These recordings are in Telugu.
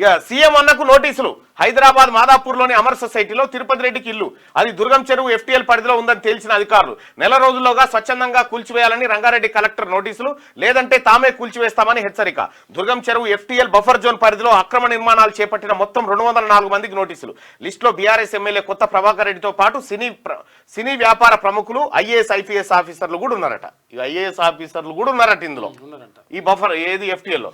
ఇక సీఎం అన్నకు నోటీసులు. హైదరాబాద్ మాదాపూర్లోని అమర్ సొసైటీలో తిరుపతి రెడ్డికి ఇల్లు, అది దుర్గం చెరువు FTL పరిధిలో ఉందని తేల్చిన అధికారులు నెల రోజుల్లోగా స్వచ్ఛందంగా కూల్చివేయాలని రంగారెడ్డి కలెక్టర్ నోటీసులు, లేదంటే తామే కూల్చివేస్తామని హెచ్చరిక. దుర్గం చెరువు FTL బఫర్ జోన్ పరిధిలో అక్రమ నిర్మాణాలు చేపట్టిన మొత్తం 204 మందికి నోటీసులు. లిస్టులో బీఆర్ఎస్ ఎమ్మెల్యే కొత్త ప్రభాకర్ రెడ్డితో పాటు సినీ వ్యాపార ప్రముఖులు, IAS IPS ఆఫీసర్లు కూడా ఉన్నారట. ఇక IAS ఆఫీసర్లు కూడా ఉన్నారట ఇందులో, ఈ బఫర్ ఏది FTL లో.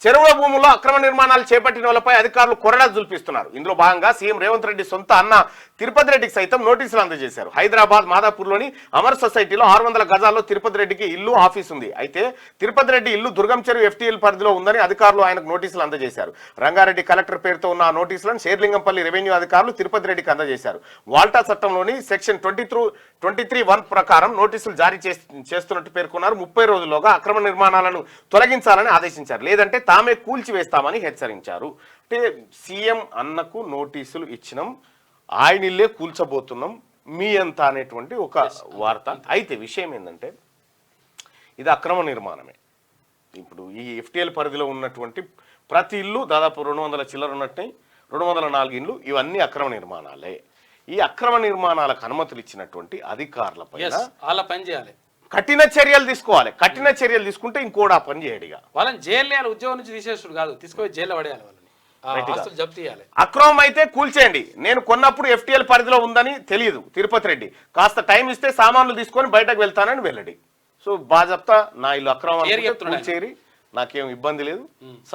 చెరువుల భూముల్లో అక్రమ నిర్మాణాలు చేపట్టిన వాళ్ళపై అధికారులు కొరడా జుల్పిస్తున్నారు. ఇందులో భాగంగా సీఎం రేవంత్ రెడ్డి సొంత అన్న తిరుపతి రెడ్డికి సైతం నోటీసులు అందజేశారు. హైదరాబాద్ మాదాపూర్లోని అమర్ సొసైటీలో 600 గజాల్లో తిరుపతి రెడ్డికి ఇల్లు, ఆఫీస్ ఉంది. అయితే తిరుపతి రెడ్డి ఇల్లు దుర్గం చెరువు FTL పరిధిలో ఉందని అధికారులు ఆయనకు నోటీసులు అందజేశారు. రంగారెడ్డి కలెక్టర్ పేరుతో ఉన్న ఆ నోటీసులను షేర్లింగంపల్లి రెవెన్యూ అధికారులు తిరుపతి రెడ్డికి అందజేశారు. వాల్టా చట్టంలోని సెక్షన్ 23(1) ప్రకారం నోటీసులు జారీ చేస్తున్నట్టు పేర్కొన్నారు. 30 రోజుల్లోగా అక్రమ నిర్మాణాలను తొలగించాలని ఆదేశించారు, లేదంటే తామే కూల్చివేస్తామని హెచ్చరించారు. అంటే సీఎం అన్నకు నోటీసులు ఇచ్చినాం, ఆయన ఇల్లే కూల్చబోతున్నాం మీ ఎంత అనేటువంటి ఒక వార్త. అయితే విషయం ఏంటంటే ఇది అక్రమ నిర్మాణమే. ఇప్పుడు ఈ FTL పరిధిలో ఉన్నటువంటి ప్రతి ఇల్లు దాదాపు 200 చిల్లర ఉన్నట్టు 204 ఇండ్లు ఇవన్నీ అక్రమ నిర్మాణాలే. ఈ అక్రమ నిర్మాణాలకు అనుమతులు ఇచ్చినటువంటి అధికారులపై పని చేయాలి, కఠిన చర్యలు తీసుకోవాలి. కఠిన చర్యలు తీసుకుంటే ఇంకోటి ఆ పని చేయడిగా వాళ్ళని జైలు వేయాలి, ఉద్యోగం నుంచి తీసేసుడు కాదు, తీసుకొని జైల్లో పడేయాలి, వాళ్ళని జప్తు చేయాలి. అక్రమం అయితే కూల్చేయండి. నేను కొన్నప్పుడు FTL పరిధిలో ఉందని తెలియదు తిరుపతి రెడ్డి, కాస్త టైం ఇస్తే సామాన్లు తీసుకొని బయటకు వెళ్తానని వెళ్ళడి. సో బాజప్తా నా ఇల్లు అక్రమం కూల్చేరి, నాకేం ఇబ్బంది లేదు,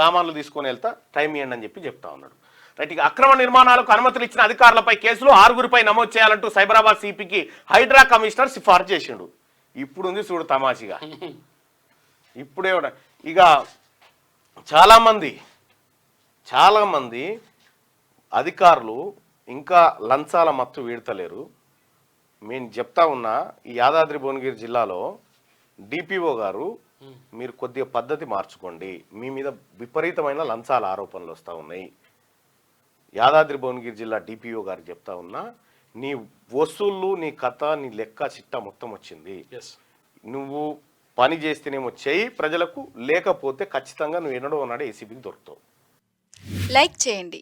సామాన్లు తీసుకొని వెళ్తా, టైం ఇవ్వండి అని చెప్తా ఉన్నాడు. రైట్. ఇక అక్రమ నిర్మాణాలకు అనుమతులు ఇచ్చిన అధికారులపై కేసులు 6గురిపై నమోదు చేయాలంటూ సైబరాబాద్ CPకి హైడ్రా కమిషనర్ సిఫార్సు చేసిండు. ఇప్పుడు ఉంది చూడు తమాషిగా. ఇప్పుడే ఇక చాలామంది అధికారులు ఇంకా లంచాల మత్తు వీడతలేరు. నేను చెప్తా ఉన్నా, ఈ యాదాద్రి భువనగిరి జిల్లాలో DPO గారు మీరు కొద్దిగా పద్ధతి మార్చుకోండి, మీ మీద విపరీతమైన లంచాల ఆరోపణలు వస్తూ ఉన్నాయి. యాదాద్రి భువనగిరి జిల్లా DPO గారు చెప్తా ఉన్నా, నీ వసూళ్ళు, నీ కథ, నీ లెక్క చిట్టా మొత్తం వచ్చింది. నువ్వు పని చేస్తేనేమో చెయ్యి ప్రజలకు, లేకపోతే ఖచ్చితంగా నువ్వు ఎన్నడో ఉన్నాడు ACBకి దొరుకుతావు. లైక్ చేయండి.